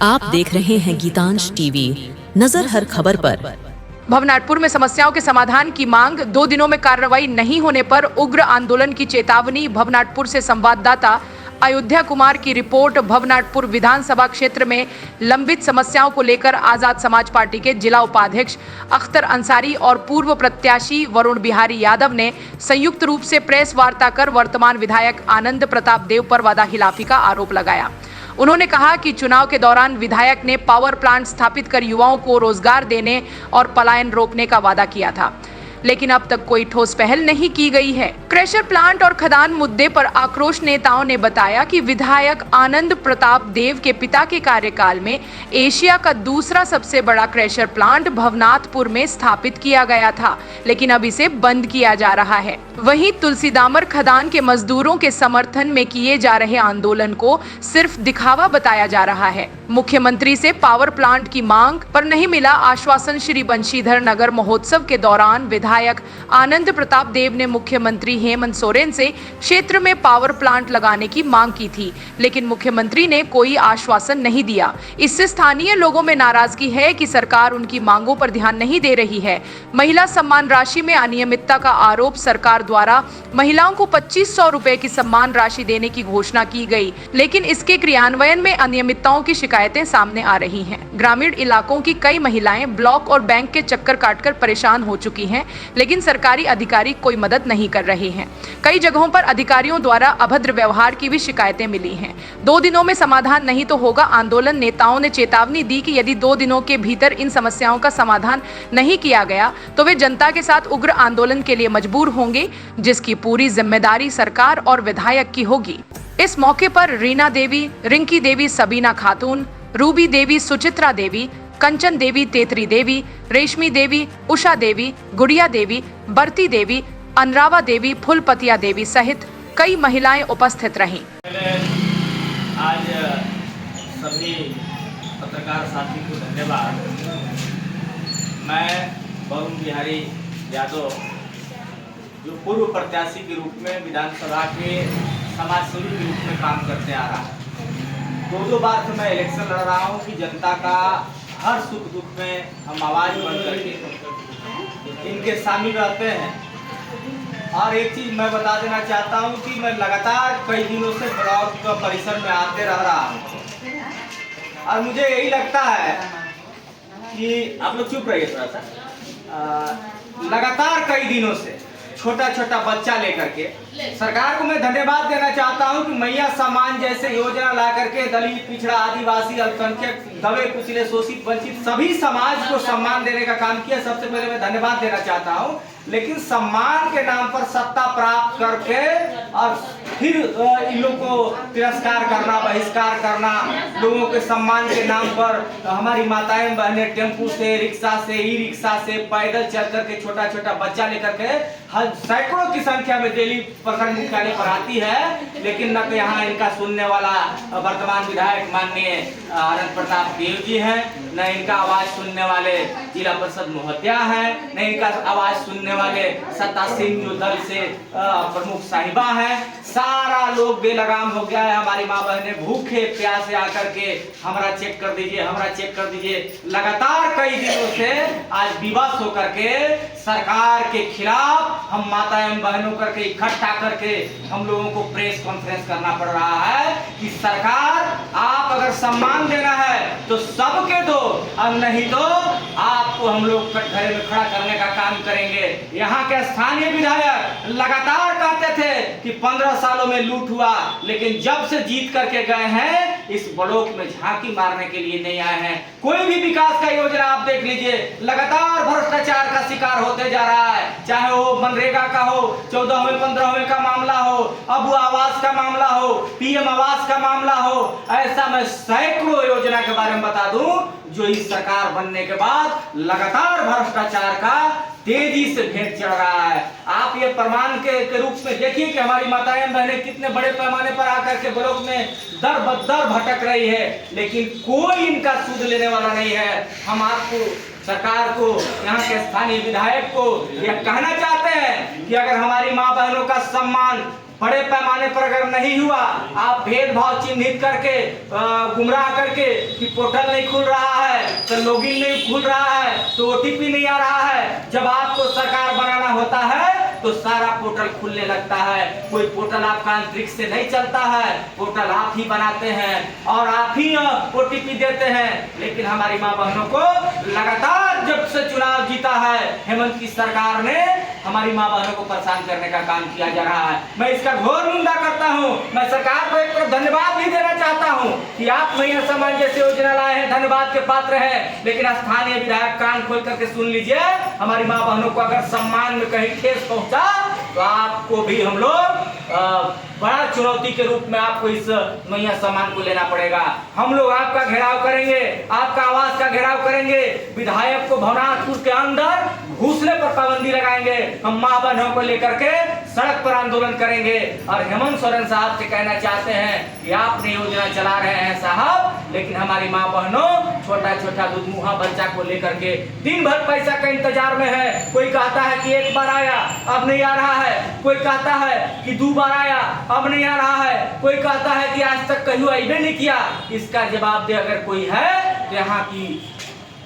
आप देख रहे हैं गीतांश टीवी, नजर हर खबर पर। भवनाटपुर में समस्याओं के समाधान की मांग, 2 दिनों में कार्रवाई नहीं होने पर उग्र आंदोलन की चेतावनी। भवनाटपुर से संवाददाता अयोध्या कुमार की रिपोर्ट। भवनाटपुर विधानसभा क्षेत्र में लंबित समस्याओं को लेकर आजाद समाज पार्टी के जिला उपाध्यक्ष अख्तर अंसारी और पूर्व प्रत्याशी वरुण बिहारी यादव ने संयुक्त रूप से प्रेस वार्ता कर वर्तमान विधायक आनंद प्रताप देव पर वादाखिलाफी का आरोप लगाया। उन्होंने कहा कि चुनाव के दौरान विधायक ने पावर प्लांट स्थापित कर युवाओं को रोजगार देने और पलायन रोकने का वादा किया था, लेकिन अब तक कोई ठोस पहल नहीं की गई है। क्रशर प्लांट और खदान मुद्दे पर आक्रोश नेताओं ने बताया कि विधायक आनंद प्रताप देव के पिता के कार्यकाल में एशिया का दूसरा सबसे बड़ा क्रशर प्लांट भवनाथपुर में स्थापित किया गया था, लेकिन अब इसे बंद किया जा रहा है। वहीं तुलसीदामर खदान के मजदूरों के समर्थन में किए जा रहे आंदोलन को सिर्फ दिखावा बताया जा रहा है। मुख्यमंत्री से पावर प्लांट की मांग पर नहीं मिला आश्वासन। श्री बंशीधर नगर महोत्सव के दौरान विधायक आनंद प्रताप देव ने मुख्यमंत्री हेमंत सोरेन से क्षेत्र में पावर प्लांट लगाने की मांग की थी, लेकिन मुख्यमंत्री ने कोई आश्वासन नहीं दिया। इससे स्थानीय लोगों में नाराजगी है कि सरकार उनकी मांगों पर ध्यान नहीं दे रही है। महिला सम्मान राशि में अनियमितता का आरोप। सरकार द्वारा महिलाओं को 2500 रुपए की सम्मान राशि देने की घोषणा की गई, लेकिन इसके क्रियान्वयन में अनियमितताओं की शिकायतें सामने आ रही हैं। ग्रामीण इलाकों की कई महिलाएं ब्लॉक और बैंक के चक्कर काटकर परेशान हो चुकी हैं, लेकिन सरकारी अधिकारी कोई मदद नहीं कर रहे हैं। कई जगहों पर अधिकारियों द्वारा अभद्र व्यवहार की भी शिकायतें मिली हैं। 2 दिनों में समाधान नहीं तो होगा आंदोलन। नेताओं ने चेतावनी दी कि यदि 2 दिनों के भीतर इन समस्याओं का समाधान नहीं किया गया तो वे जनता के साथ उग्र आंदोलन के लिए मजबूर होंगे, जिसकी पूरी जिम्मेदारी सरकार और विधायक की होगी। इस मौके पर रीना देवी, रिंकी देवी, सबीना खातून, रूबी देवी, सुचित्रा देवी, कंचन देवी, तेतरी देवी, रेशमी देवी, उषा देवी, गुड़िया देवी, बरती देवी, अनरावा देवी, फुलपतिया देवी सहित कई महिलाएं उपस्थित रहीं। आज सभी पत्रकार साथी को धन्यवाद। मैं वरुण बिहारी यादव, जो पूर्व प्रत्याशी के रूप में विधानसभा के समाज सेवी के रूप में काम करते आ रहा है। 2 बार से मैं इलेक्शन लड़ रहा हूँ कि जनता का हर सुख दुख में हम आवाज बन करके इनके शामिल रहते हैं। और एक चीज मैं बता देना चाहता हूँ कि मैं लगातार कई दिनों से ब्लॉक परिसर में आते रह रहा हूँ और मुझे यही लगता है कि आप लोग चुप रहिए थोड़ा सा। लगातार कई दिनों से छोटा छोटा बच्चा लेकर के सरकार को मैं धन्यवाद देना चाहता हूं कि मैया सम्मान जैसे योजना ला करके दलित, पिछड़ा, आदिवासी, अल्पसंख्यक, दबे कुचले, शोषित, वंचित सभी समाज को सम्मान देने का काम किया। सबसे पहले मैं धन्यवाद देना चाहता हूं, लेकिन सम्मान के नाम पर सत्ता प्राप्त करके और फिर इन लोगों को तिरस्कार करना, बहिष्कार करना, लोगों के सम्मान के नाम पर हमारी माताएं बहनें टेम्पू से, रिक्शा से, ई रिक्शा से, पैदल चल करके छोटा छोटा बच्चा लेकर के सैकड़ों की संख्या में डेली प्रखंड मुख्यालय पर आती है, लेकिन न तो यहाँ इनका सुनने वाला वर्तमान विधायक माननीय आनंद प्रताप देव जी हैं, न इनका आवाज सुनने वाले जिला परिषद मोहतिया है, न इनका आवाज सुनने वाले सत्ता सिंह जो दल से प्रमुख साहिबा है। सारा लोग बेलगाम हो गया है। हमारी माँ बहनें भूखे प्यासे आकर के हमारा चेक कर दीजिए, हमारा चेक कर दीजिए। लगातार कई दिनों से आज विवश होकर के सरकार के खिलाफ हम माताएं बहनों करके इकट्ठा करके हम लोगों को प्रेस कॉन्फ्रेंस करना पड़ रहा है कि सरकार, आप अगर सम्मान देना है तो सबके दो, और नहीं तो आपको हम लोग कटघरे में खड़ा करने का काम करेंगे। यहाँ के स्थानीय विधायक लगातार कहते थे कि 15 सालों में लूट हुआ, लेकिन जब से जीत करके गए हैं इस ब्लॉक में झांकी मारने के लिए नहीं आए हैं। कोई भी विकास का योजना आप देख लीजिए, लगातार भ्रष्टाचार का शिकार होते जा रहा है, चाहे वो मनरेगा का हो, 14वें 15वें का मामला हो, अबू आवास का मामला हो, पीएम आवास का मामला हो। ऐसा मैं सैकड़ों योजना के बारे में बता दूं जो इस सरकार बनने के बाद लगातार भ्रष्टाचार का तेजी से भेंट चढ़ रहा है। आप ये प्रमाण के रूप में देखिए कि हमारी माताएं बहनें कितने बड़े पैमाने पर आकर के ब्लॉक में दर बदर भटक रही है, लेकिन कोई इनका सूद लेने वाला नहीं है। हम आपको, सरकार को, यहाँ के स्थानीय विधायक को यह कहना चाहते हैं कि अगर हमारी माँ बहनों का सम्मान बड़े पैमाने पर अगर नहीं हुआ, आप भेदभाव चिन्हित करके गुमराह करके कि पोर्टल नहीं खुल रहा है, तो लॉगिन नहीं खुल रहा है, तो ओटीपी नहीं आ रहा है। जब आपको सरकार बनाना होता है तो सारा पोर्टल खुलने लगता है। कोई पोर्टल आपका अंतरिक्ष से नहीं चलता है, पोर्टल आप ही बनाते हैं और आप ही ओटीपी देते हैं। लेकिन हमारी माँ बहनों को लगातार जब से चुनाव जीता है हेमंत की सरकार ने हमारी माँ बहनों को परेशान करने का काम किया जा रहा है। मैं इसका घोर निंदा करता हूँ। मैं सरकार को एक तरफ धन्यवाद भी देना चाहता हूँ कि आप मैया सम्मान जैसे योजना लाए हैं, धन्यवाद के पात्र है। लेकिन स्थानीय विधायक कान खोल करके सुन लीजिए, हमारी माँ बहनों को अगर सम्मान में कहीं ठेस पहुंचा तो आपको भी हम लोग बड़ा चुनौती के रूप में आपको इस मैया सम्मान को लेना पड़ेगा। हम लोग आपका घेराव करेंगे, आपका आवास का घेराव करेंगे, विधायक को भवनाथपुर के अंदर घुसने पर पाबंदी लगाएंगे। हम माँ बहनों को लेकर के सड़क पर आंदोलन करेंगे। और हेमंत सोरेन साहब से कहना चाहते हैं कि आपने योजना चला रहे हैं साहब, लेकिन हमारी माँ बहनों छोटा छोटा दुधमुहा बच्चा को लेकर के दिन भर पैसा का इंतजार में है। कोई कहता है कि एक बार आया अब नहीं आ रहा है, कोई कहता है कि 2 बार आया अब नहीं आ रहा है, कोई कहता है कि आज तक कहीं अइबे नहीं किया। इसका जवाब दे अगर कोई है तो यहाँ की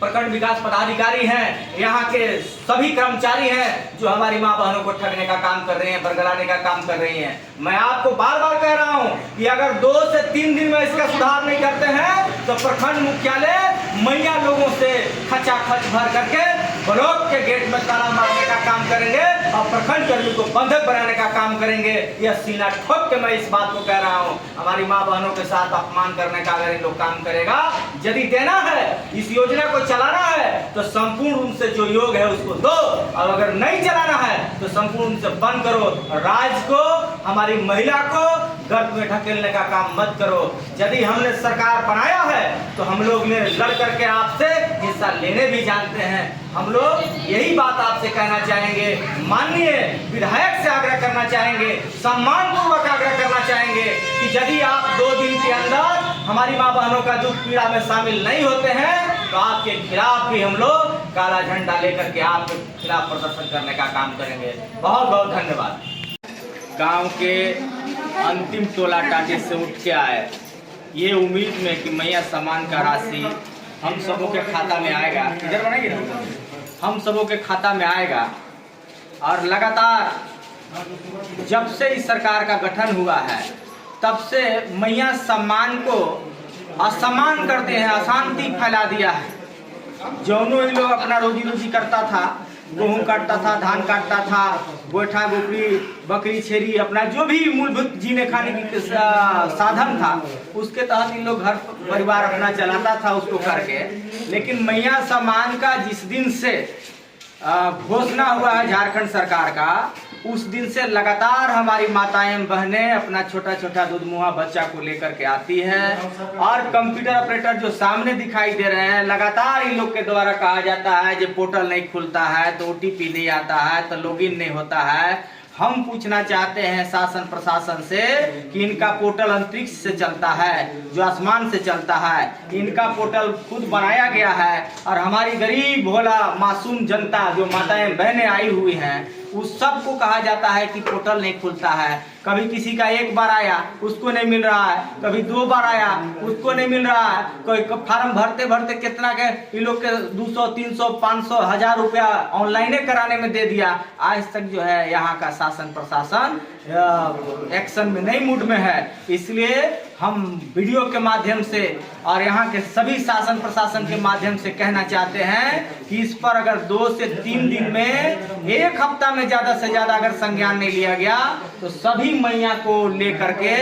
प्रखंड विकास पदाधिकारी हैं, यहाँ के सभी कर्मचारी हैं जो हमारी माँ बहनों को ठगने का काम कर रहे हैं, बरगलाने का काम कर रही हैं। मैं आपको बार बार कह रहा हूँ कि अगर 2 से 3 दिन में इसका सुधार नहीं करते हैं तो प्रखंड मुख्यालय मैया लोगों से खचाखच भर करके ब्लॉक के गेट में ताला मारने का काम करेंगे और प्रखंड कर्मी को बंधक बनाने का काम करेंगे। यह सीना ठोक के मैं इस बात को कह रहा हूँ। हमारी माँ बहनों के साथ अपमान करने का अगर इन लोग काम करेगा, यदि देना है इस योजना को चलाना है तो संपूर्ण रूप से जो योग है उसको दो, और अगर नहीं चलाना है तो संपूर्ण रूप से बंद करो। राज्य को, हमारी महिला को गर्भ में ढकेलने का काम मत करो। यदि हमने सरकार बनाया है तो हम लोग ने लड़ करके आपसे हिस्सा लेने भी जानते हैं। हम लोग यही बात आपसे कहना चाहेंगे, माननीय विधायक से आग्रह करना चाहेंगे, सम्मान पूर्वक आग्रह करना चाहेंगे कि यदि आप 2 दिन के अंदर हमारी माँ बहनों का दुख पीड़ा में शामिल नहीं होते हैं तो आपके खिलाफ भी हम लोग काला झंडा लेकर के आपके खिलाफ प्रदर्शन करने का काम करेंगे। बहुत बहुत धन्यवाद। गांव के अंतिम टोला टाटे से उठ के आए ये उम्मीद में कि मैया सम्मान का राशि हम सबों के खाता में आएगा, इधर बनाएंगे ना, हम सबों के खाता में आएगा। और लगातार जब से इस सरकार का गठन हुआ है तब से मैया सम्मान को असम्मान करते हैं, अशांति फैला दिया है। जौनों ही लोग अपना रोजी रोटी करता था, गेहूँ काटता था, धान काटता था, गोइठा गोपरी बकरी छेरी अपना जो भी मूलभूत जीने खाने की साधन था उसके तहत इन लोग घर परिवार अपना चलाता था उसको करके। लेकिन मैया सम्मान का जिस दिन से घोषणा हुआ है झारखंड सरकार का, उस दिन से लगातार हमारी माताएं बहनें अपना छोटा छोटा दूधमुहा बच्चा को लेकर के आती हैं। और कंप्यूटर ऑपरेटर जो सामने दिखाई दे रहे हैं, लगातार इन लोग के द्वारा कहा जाता है जो पोर्टल नहीं खुलता है तो ओटीपी नहीं आता है तो लॉगिन नहीं होता है। हम पूछना चाहते हैं शासन प्रशासन से कि इनका पोर्टल अंतरिक्ष से चलता है, जो आसमान से चलता है, इनका पोर्टल खुद बनाया गया है और हमारी गरीब भोला मासूम जनता जो माताएं बहनें आई हुई हैं उस सब को कहा जाता है कि पोर्टल नहीं खुलता है। कभी किसी का 1 बार आया उसको नहीं मिल रहा है, कभी 2 बार आया उसको नहीं मिल रहा है। कोई फार्म भरते भरते कितना के इन लोग के 200, 300, 500, 1000 रुपया ऑनलाइने कराने में दे दिया। आज तक जो है यहाँ का शासन प्रशासन एक्शन में नहीं मूड में है। इसलिए हम वीडियो के माध्यम से और यहाँ के सभी शासन प्रशासन के माध्यम से कहना चाहते हैं कि इस पर अगर 2 से 3 दिन में 1 हफ्ता में ज्यादा से ज्यादा अगर संज्ञान नहीं लिया गया तो सभी मैया को लेकर के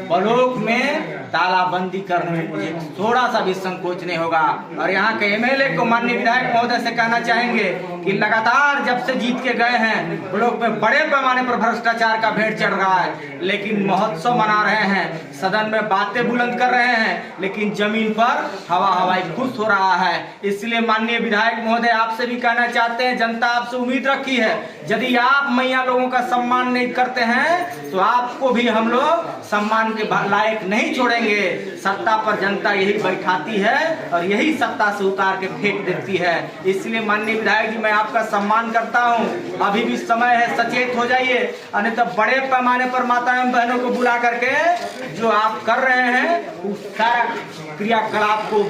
ब्लॉक में तालाबंदी करने में मुझे थोड़ा सा भी संकोच नहीं होगा। और यहाँ के एमएलए को माननीय विधायक महोदय से कहना चाहेंगे कि लगातार जब से जीत के गए हैं ब्लॉक में बड़े पैमाने पर भ्रष्टाचार का भेंट चढ़ रहा है, लेकिन महोत्सव मना रहे हैं, सदन में बातें बुलंद कर रहे हैं, लेकिन जमीन पर हवा हवाई खुश हो रहा है। इसलिए माननीय विधायक महोदय आपसे भी कहना चाहते हैं, जनता आपसे उम्मीद रखी है, यदि आप मैया लोगों का सम्मान नहीं करते हैं तो आपको भी हम लोग सम्मान के लायक नहीं छोड़ेंगे। करेंगे। सत्ता पर जनता यही बैठाती है और यही सत्ता से उतार के फेंक देती है। इसलिए माननीय विधायक जी, मैं आपका सम्मान करता हूँ। अभी भी समय है, सचेत हो जाइए, अन्य तो बड़े पैमाने पर माता एवं बहनों को बुला करके जो आप कर रहे हैं उस सारा क्रियाकलाप को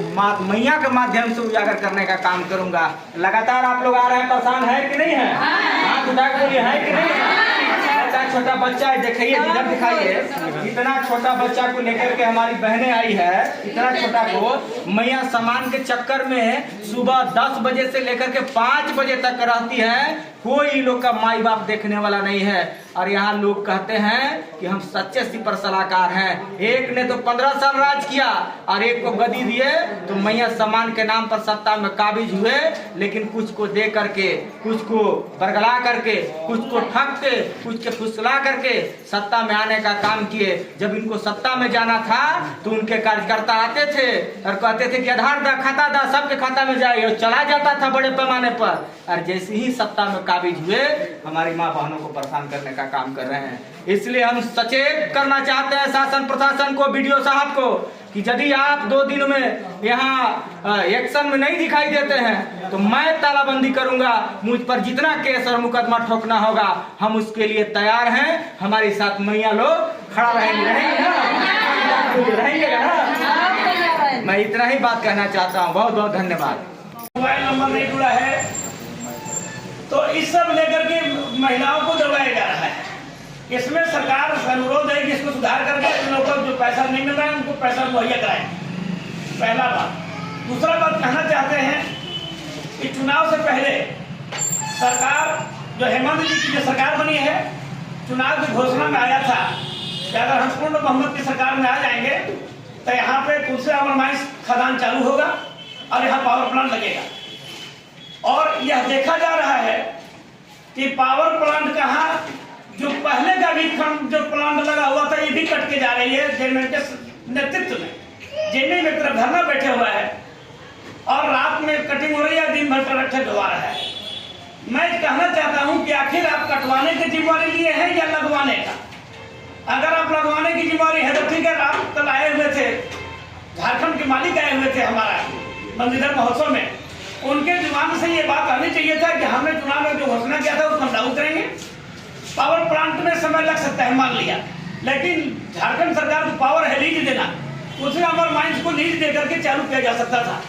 मैया के माध्यम से उजागर करने का काम करूंगा। लगातार आप लोग आ रहे हैं, परेशान है कि नहीं है? हाथ उठा के बोलिए, है कि नहीं है? छोटा बच्चा है, देखिए इधर दिखाइए, इतना छोटा बच्चा को लेकर के हमारी बहनें आई है। इतना छोटा को मैया सामान के चक्कर में सुबह 10 बजे से लेकर के 5 बजे तक रहती है। कोई लोग का माई बाप देखने वाला नहीं है। और यहाँ लोग कहते हैं कि हम सच्चे सिपर सलाहकार हैं। एक ने तो 15 साल राज किया और एक को गदी दिए, तो मैया सम्मान के नाम पर सत्ता में काबिज हुए, लेकिन कुछ को दे करके, कुछ को बरगला करके, कुछ को ठग के, कुछ के फुसला करके सत्ता में आने का काम किए। जब इनको सत्ता में जाना था तो उनके कार्यकर्ता आते थे और कहते थे कि आधार दा, खाता दा, सबके खाता में जाए, और चला जाता था बड़े पैमाने पर। और जैसे ही सत्ता में काबिज हुए, हमारी माँ बहनों को परेशान करने का काम कर रहे हैं। इसलिए हम सचेत करना चाहते हैं शासन प्रशासन को, बीडीओ साहब को, कि यदि आप 2 दिन में यहाँ एक्शन में नहीं दिखाई देते हैं तो मैं तालाबंदी करूंगा। मुझ पर जितना केस और मुकदमा ठोकना होगा हम उसके लिए तैयार हैं। हमारे साथ मैया लोग खड़ा रहेंगे ना। मैं इतना ही बात कहना चाहता हूँ। बहुत बहुत धन्यवाद। मोबाइल नंबर नहीं जुड़ा है तो इस सब लेकर के महिलाओं को दबाया जा रहा है। इसमें सरकार से अनुरोध है कि इसको सुधार करके इन लोगों को जो पैसा नहीं मिल रहा है उनको पैसा मुहैया कराएं। पहला बात। दूसरा बात कहना चाहते हैं कि चुनाव से पहले सरकार जो हेमंत जी की जो सरकार बनी है, चुनाव की घोषणा में आया था कि अगर हम पूर्ण बहुमत की सरकार में आ जाएंगे तो यहाँ पे तुलसी अमरमाइस खदान चालू होगा और यहाँ पावर प्लांट लगेगा। और यह देखा जा रहा है कि पावर प्लांट कहाँ, जो पहले का भी जो प्लांट लगा हुआ था ये भी कट के जा रही है जेएमएम के नेतृत्व में। जेएमएम एक तरफ धरना बैठे हुआ है और रात में कटिंग हो रही है, दिन भर ट्रैक्टर ढुआ रहा है। मैं कहना चाहता हूं कि आखिर आप कटवाने की जिम्मेवारी लिए हैं या लगवाने का? अगर आप लगवाने की जिम्मेवारी है तो ठीक है। आप कल आए हुए थे, झारखंड के मालिक आए हुए थे हमारा बंदीधर महोत्सव में, उनके जुबान से ये बात आनी चाहिए था कि हमने चुनाव में जो घोषणा किया था उसको हम लागू करेंगे। पावर प्लांट में समय लग सकता है, मान लिया, लेकिन झारखंड सरकार को पावर है लीज देना, उसे अमर माइंस को लीज दे करके चालू किया जा सकता था,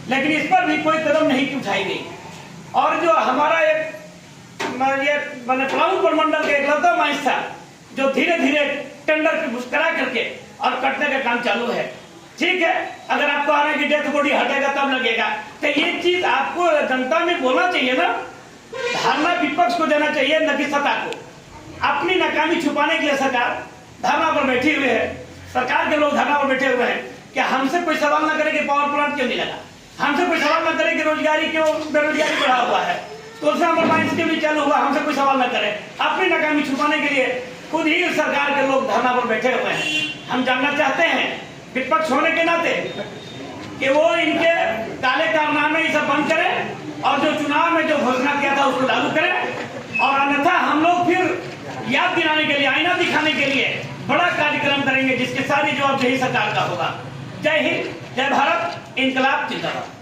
लेकिन इस पर भी कोई कदम नहीं उठाई गई। और जो हमारा एक ये प्लाउन प्रमंडल का इकलौता माइंस था जो धीरे धीरे टेंडर करा करके और कटने का काम चालू है। ठीक है, अगर आपको आ रहा है कि डेथ बॉडी हटेगा तब लगेगा, तो ये चीज आपको जनता में बोलना चाहिए ना। धारणा विपक्ष को देना चाहिए, न कि सत्ता को। अपनी नाकामी छुपाने के लिए सरकार धरना पर बैठी हुई है। सरकार के लोग धरना पर बैठे हुए हैं कि हमसे कोई सवाल न करे कि पावर प्लांट क्यों नहीं लगा, हमसे कोई सवाल न करे कि रोजगारी क्यों, बेरोजगारी बढ़ा हुआ है, तुलसी अमरमाइंस के भी चालू हुआ, हमसे कोई सवाल न करे। अपनी नाकामी छुपाने के लिए खुद ही सरकार के लोग धरना पर बैठे हुए हैं। हम जानना चाहते हैं विपक्ष होने के नाते कि वो इनके काले कारनामे ये सब बंद करें और जो चुनाव में जो घोषणा किया था उसको लागू करें, और अन्यथा हम लोग फिर याद दिलाने के लिए, आईना दिखाने के लिए बड़ा कार्यक्रम करेंगे जिसके सारी जवाबदेही सरकार का होगा। जय हिंद, जय भारत, इंकलाब जिंदाबाद।